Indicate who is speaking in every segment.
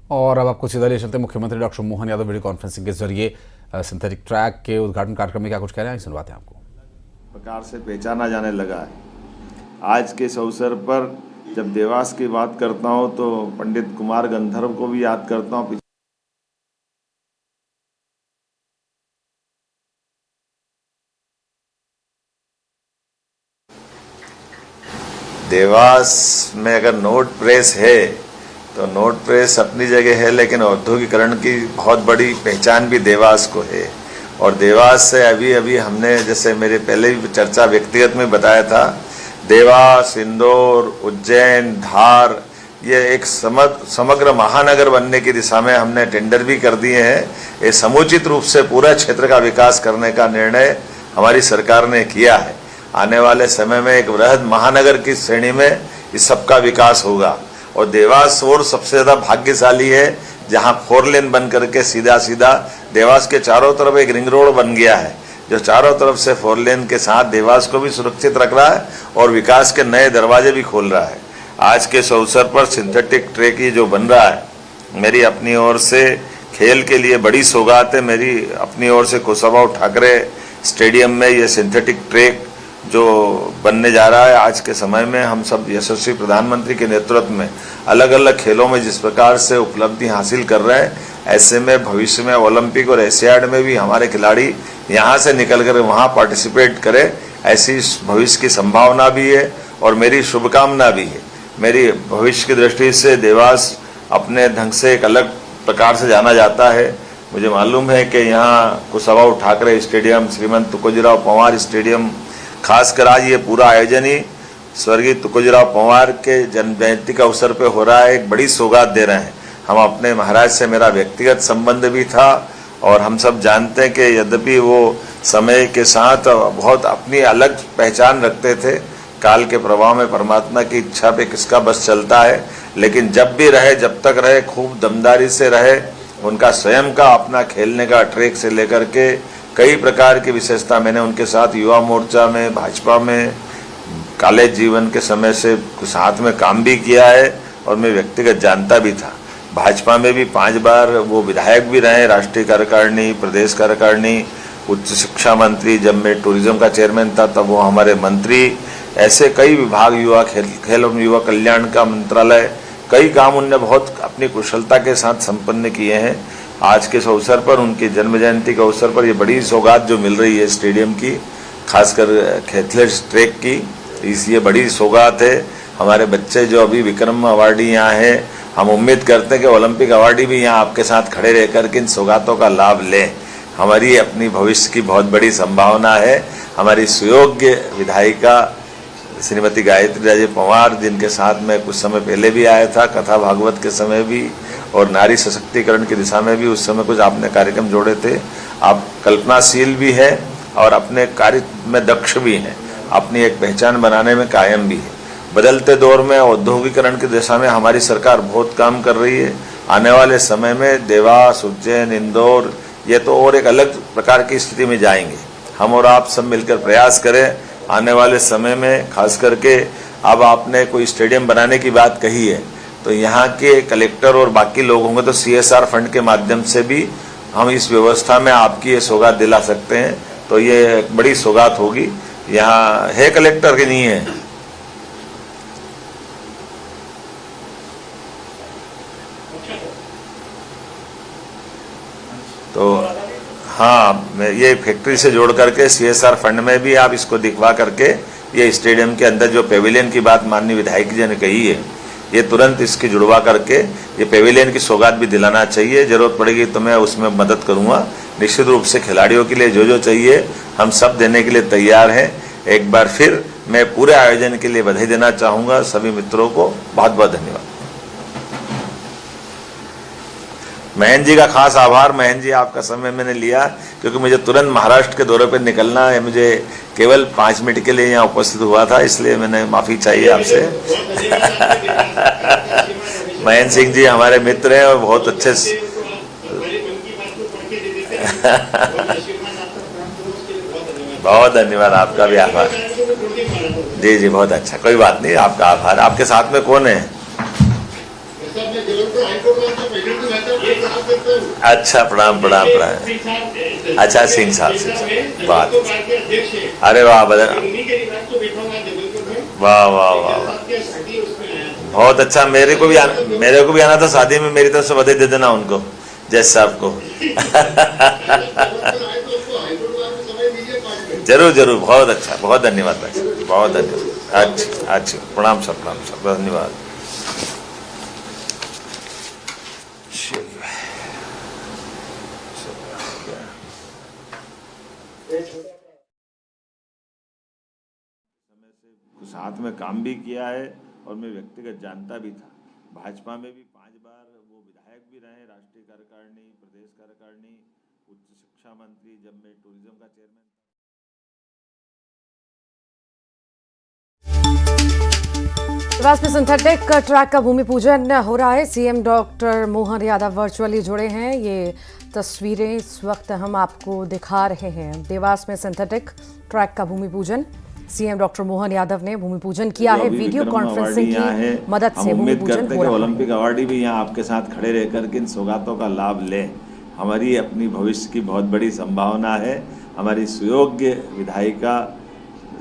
Speaker 1: और अब आपको सीधा ले चलते मुख्यमंत्री doctor Mohan Yadav video conferencing के जरिए सिंथेटिक ट्रैक के उद्घाटन कार्यक्रम में क्या कुछ कह रहे हैं, सुनवाते हैं आपको।
Speaker 2: प्रकार से पहचाना जाने लगा है। आज के इस अवसर पर जब देवास की बात करता हूं तो पंडित कुमार गंधर्व को भी याद करता हूं। देवास में अगर नोट प्रेस है तो नोट प्रेस अपनी जगह है, लेकिन औद्योगिकरण की बहुत बड़ी पहचान भी देवास को है। और देवास से अभी अभी हमने, जैसे मेरे पहले भी चर्चा व्यक्तिगत में बताया था, देवास, इंदौर, उज्जैन, धार, ये एक समग्र महानगर बनने की दिशा में हमने टेंडर भी कर दिए हैं। ये समुचित रूप से पूरा क्षेत्र का विकास करने का निर्णय हमारी सरकार ने किया है। आने वाले समय में एक बृहद महानगर की श्रेणी में इस सबका विकास होगा। और देवास और सबसे ज्यादा भाग्यशाली है जहां 4 लेन बन करके सीधा सीधा देवास के चारों तरफ एक रिंग रोड बन गया है, जो चारों तरफ से 4 लेन के साथ देवास को भी सुरक्षित रख रहा है और विकास के नए दरवाजे भी खोल रहा है। आज के इस अवसर पर सिंथेटिक ट्रैक जो बन रहा है, मेरी अपनी ओर से खेल के लिए बड़ी सौगात है। मेरी अपनी ओर से कुशाभाऊ ठाकरे स्टेडियम में ये सिंथेटिक ट्रैक जो बनने जा रहा है, आज के समय में हम सब यशस्वी प्रधानमंत्री के नेतृत्व में अलग अलग खेलों में जिस प्रकार से उपलब्धि हासिल कर रहे हैं, ऐसे में भविष्य में ओलंपिक और एशियाड में भी हमारे खिलाड़ी यहाँ से निकल कर वहाँ पार्टिसिपेट करें, ऐसी भविष्य की संभावना भी है और मेरी शुभकामना भी है। मेरी भविष्य की दृष्टि से देवास अपने ढंग से एक अलग प्रकार से जाना जाता है। मुझे मालूम है कि यहाँ कुशाभाऊ ठाकरे स्टेडियम, श्रीमंत तुकोजीराव पंवार स्टेडियम, खासकर आज ये पूरा आयोजन ही स्वर्गीय तुकोजीराव पंवार के जन्म जयंती का अवसर पे हो रहा है, एक बड़ी सौगात दे रहे हैं। हम अपने महाराज से, मेरा व्यक्तिगत संबंध भी था और हम सब जानते हैं कि यद्यपि वो समय के साथ बहुत अपनी अलग पहचान रखते थे, काल के प्रभाव में परमात्मा की इच्छा पे किसका बस चलता है, लेकिन जब भी रहे, जब तक रहे, खूब दमदारी से रहे। उनका स्वयं का अपना खेलने का ट्रैक से लेकर के कई प्रकार की विशेषता मैंने उनके साथ युवा मोर्चा में, भाजपा में, कॉलेज जीवन के समय से साथ में काम भी किया है और मैं व्यक्तिगत जानता भी था। भाजपा में भी 5 बार वो विधायक भी रहे, राष्ट्रीय कार्यकारिणी, प्रदेश कार्यकारिणी, उच्च शिक्षा मंत्री। जब मैं टूरिज्म का चेयरमैन था तब वो हमारे मंत्री। ऐसे कई विभाग, युवा खेल और युवा कल्याण का मंत्रालय, कई काम उनने बहुत अपनी कुशलता के साथ संपन्न किए हैं। आज के इस अवसर पर, उनकी जन्म जयंती के अवसर पर, ये बड़ी सौगात जो मिल रही है स्टेडियम की, खासकर एथलेटिक्स ट्रैक की, ये बड़ी सौगात है। हमारे बच्चे जो अभी विक्रम अवार्डी यहाँ हैं, हम उम्मीद करते हैं कि ओलंपिक अवार्डी भी यहाँ आपके साथ खड़े रहकर के इन सौगातों का लाभ लें। हमारी अपनी भविष्य की बहुत बड़ी संभावना है। हमारी सुयोग्य विधायिका श्रीमती गायत्री राजे पंवार, जिनके साथ में कुछ समय पहले भी आया था, कथा भागवत के समय भी, और नारी सशक्तिकरण की दिशा में भी उस समय कुछ आपने कार्यक्रम जोड़े थे। आप कल्पनाशील भी है और अपने कार्य में दक्ष भी हैं, अपनी एक पहचान बनाने में कायम भी है। बदलते दौर में औद्योगिकरण की दिशा में हमारी सरकार बहुत काम कर रही है। आने वाले समय में देवास, उज्जैन, इंदौर, ये तो और एक अलग प्रकार की स्थिति में जाएंगे। हम और आप सब मिलकर प्रयास करें आने वाले समय में। खास करके अब आपने कोई स्टेडियम बनाने की बात कही है, तो यहाँ के कलेक्टर और बाकी लोग होंगे तो CSR फंड के माध्यम से भी हम इस व्यवस्था में आपकी ये सौगात दिला सकते हैं। तो ये बड़ी सौगात होगी। यहाँ है कलेक्टर की नहीं है? तो हाँ, ये फैक्ट्री से जोड़ करके CSR फंड में भी आप इसको दिखवा करके, ये स्टेडियम के अंदर जो पेविलियन की बात माननीय विधायक जी ने कही है, ये तुरंत इसकी जुड़वा करके ये पेविलियन की सौगात भी दिलाना चाहिए। जरूरत पड़ेगी तो मैं उसमें मदद करूंगा। निश्चित रूप से खिलाड़ियों के लिए जो जो चाहिए हम सब देने के लिए तैयार हैं। एक बार फिर मैं पूरे आयोजन के लिए बधाई देना चाहूँगा सभी मित्रों को। बहुत बहुत धन्यवाद। महेंद्र जी का खास आभार। महेंद्र जी, आपका समय मैंने लिया क्योंकि मुझे तुरंत महाराष्ट्र के दौरे पर निकलना है। मुझे केवल 5 मिनट के लिए यहाँ उपस्थित हुआ था, इसलिए मैंने माफ़ी चाहिए आपसे। महेंद्र सिंह जी हमारे मित्र हैं और बहुत अच्छे बहुत धन्यवाद, आपका भी आभार। जी जी, बहुत अच्छा, कोई बात नहीं, आपका आभार। आपके साथ में कौन है? अच्छा, प्रणाम प्रणाम प्रणाम। अच्छा, सिंह साहब बात, अरे वाह वाह वाह वाह वाह, बहुत अच्छा। मेरे को भी आना था शादी में, मेरी तरफ से बधाई दे देना उनको, जज साहब को। जरूर जरूर, बहुत अच्छा, बहुत धन्यवाद भाई, बहुत धन्यवाद। अच्छा अच्छा, प्रणाम सर, प्रणाम सर, धन्यवाद। साथ में काम भी किया है और मैं व्यक्तिगत जानता भी था। भाजपा में भी 5 बार वो विधायक भी रहे, राष्ट्रीय कार्यकारिणी, प्रदेश कार्यकारिणी, उच्च शिक्षा मंत्री, जब मैं टूरिज्म का चेयरमैन।
Speaker 3: देवास में सिंथेटिक ट्रैक का भूमि पूजन हो रहा है। CM doctor Mohan Yadav virtually जुड़े हैं। ये तस्वीरें इस वक्त हम आपको दिखा रहे हैं। देवास में सिंथेटिक ट्रैक का भूमि पूजन सीएम डॉक्टर मोहन यादव ने भूमि पूजन किया है। वीडियो कॉन्फ्रेंसिंग की मदद से भूमि पूजन हो रहा है।
Speaker 2: ओलंपिक अवार्डी भी यहाँ आपके साथ खड़े रहकर के इन सौगातों का लाभ लें। हमारी अपनी भविष्य की बहुत बड़ी संभावना है। हमारी सुयोग्य विधायिका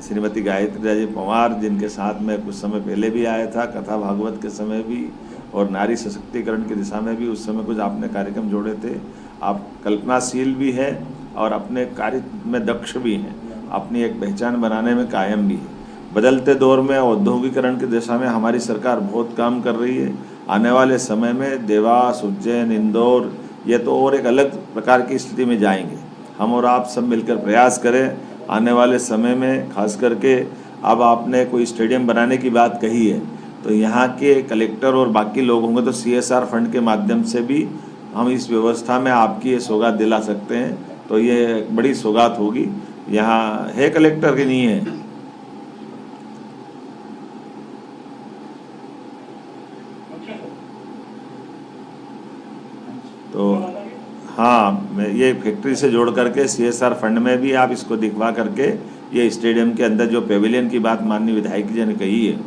Speaker 2: श्रीमती गायत्री राजे पवार, जिनके साथ में कुछ समय पहले भी आया था, कथा भागवत के समय भी और नारी सशक्तिकरण की दिशा में भी उस समय कुछ आपने कार्यक्रम जोड़े थे। आप कल्पनाशील भी हैं और अपने कार्य में दक्ष भी हैं, अपनी एक पहचान बनाने में कायम भी है। बदलते दौर में औद्योगिकरण की दिशा में हमारी सरकार बहुत काम कर रही है। आने वाले समय में देवास, उज्जैन, इंदौर, ये तो और एक अलग प्रकार की स्थिति में जाएंगे। हम और आप सब मिलकर प्रयास करें। आने वाले समय में खास करके अब आपने कोई स्टेडियम बनाने की बात कही है, तो यहाँ के कलेक्टर और बाकी लोग होंगे तो CSR फंड के माध्यम से भी हम इस व्यवस्था में आपकी ये सौगात दिला सकते हैं। तो ये बड़ी सौगात होगी। यहाँ है कलेक्टर की नहीं है? तो हाँ, मैं ये फैक्ट्री से जोड़ करके CSR फंड में भी आप इसको दिखवा करके ये स्टेडियम के अंदर जो पेविलियन की बात माननीय विधायक जी ने कही है,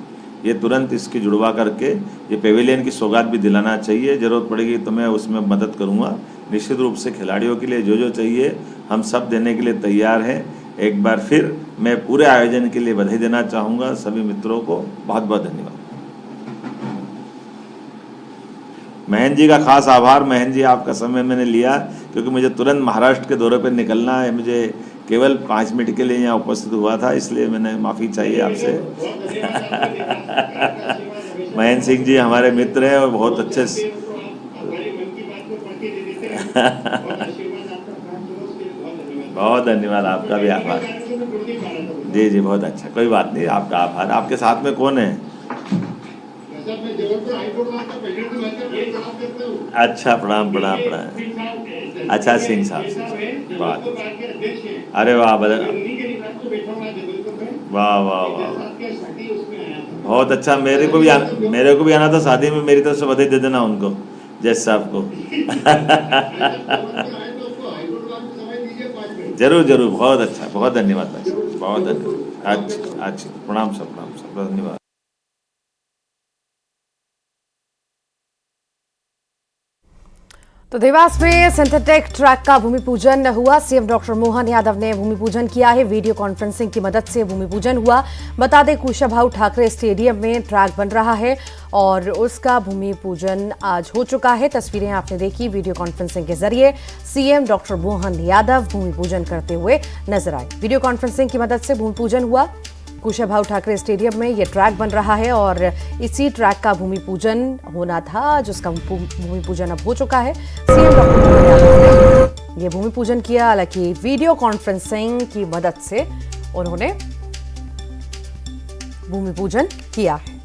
Speaker 2: ये तुरंत इसकी जुड़वा करके ये पेविलियन की सौगात भी दिलाना चाहिए। ज़रूरत पड़ेगी तो मैं उसमें मदद करूँगा। निश्चित रूप से खिलाड़ियों के लिए जो जो चाहिए हम सब देने के लिए तैयार हैं। एक बार फिर मैं पूरे आयोजन के लिए बधाई देना चाहूँगा सभी मित्रों को। बहुत बहुत धन्यवाद। महन जी का खास आभार। महन जी, आपका समय मैंने लिया क्योंकि मुझे तुरंत महाराष्ट्र के दौरे पर निकलना है। मुझे केवल 5 मिनट के लिए यहाँ उपस्थित हुआ था, इसलिए मैंने माफ़ी चाहिए आपसे। महन सिंह जी हमारे मित्र हैं और बहुत अच्छे बहुत धन्यवाद, आपका भी आभार। जी जी, बहुत अच्छा, कोई बात नहीं, आपका आभार। आपके साथ में कौन है? अच्छा, प्रणाम प्रणाम प्रणाम। अच्छा, सिंह साहब बात, अरे वाह वाह वाह वाह, बहुत अच्छा। मेरे को भी आना था शादी में, मेरी तरफ से बधाई दे देना उनको, जज साहब को। जरूर जरूर, बहुत अच्छा, बहुत धन्यवाद भाई, बहुत धन्यवाद। अच्छा अच्छा, प्रणाम सर, प्रणाम सर, धन्यवाद।
Speaker 3: तो देवास में सिंथेटिक ट्रैक का भूमि पूजन हुआ। सीएम डॉक्टर मोहन यादव ने भूमि पूजन किया है। वीडियो कॉन्फ्रेंसिंग की मदद से भूमि पूजन हुआ। बता दें, कुशाभाऊ ठाकरे स्टेडियम में ट्रैक बन रहा है और उसका भूमि पूजन आज हो चुका है। तस्वीरें आपने देखी। वीडियो कॉन्फ्रेंसिंग के जरिए सीएम डॉक्टर मोहन यादव भूमि पूजन करते हुए नजर आए। वीडियो कॉन्फ्रेंसिंग की मदद से भूमि पूजन हुआ। कुशाभाऊ ठाकरे स्टेडियम में ये ट्रैक बन रहा है और इसी ट्रैक का भूमि पूजन होना था, जिसका भूमि पूजन अब हो चुका है। सीएम डॉक्टर मोहन यादव ने ये भूमि पूजन किया। हालांकि वीडियो कॉन्फ्रेंसिंग की मदद से उन्होंने भूमि पूजन किया है।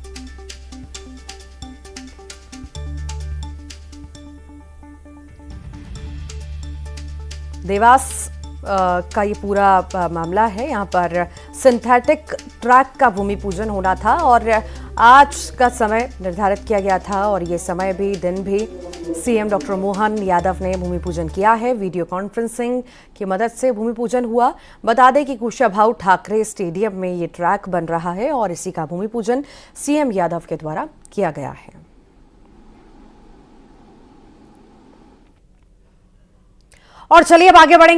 Speaker 3: देवास का ये पूरा मामला है। यहाँ पर सिंथेटिक ट्रैक का भूमि पूजन होना था और आज का समय निर्धारित किया गया था और ये समय भी, दिन भी सीएम डॉक्टर मोहन यादव ने भूमि पूजन किया है। वीडियो कॉन्फ्रेंसिंग की मदद से भूमि पूजन हुआ। बता दें कि कुशाभाऊ ठाकरे स्टेडियम में ये ट्रैक बन रहा है और इसी का भूमि पूजन सीएम यादव के द्वारा किया गया है। और चलिए अब आगे बढ़ेंगे।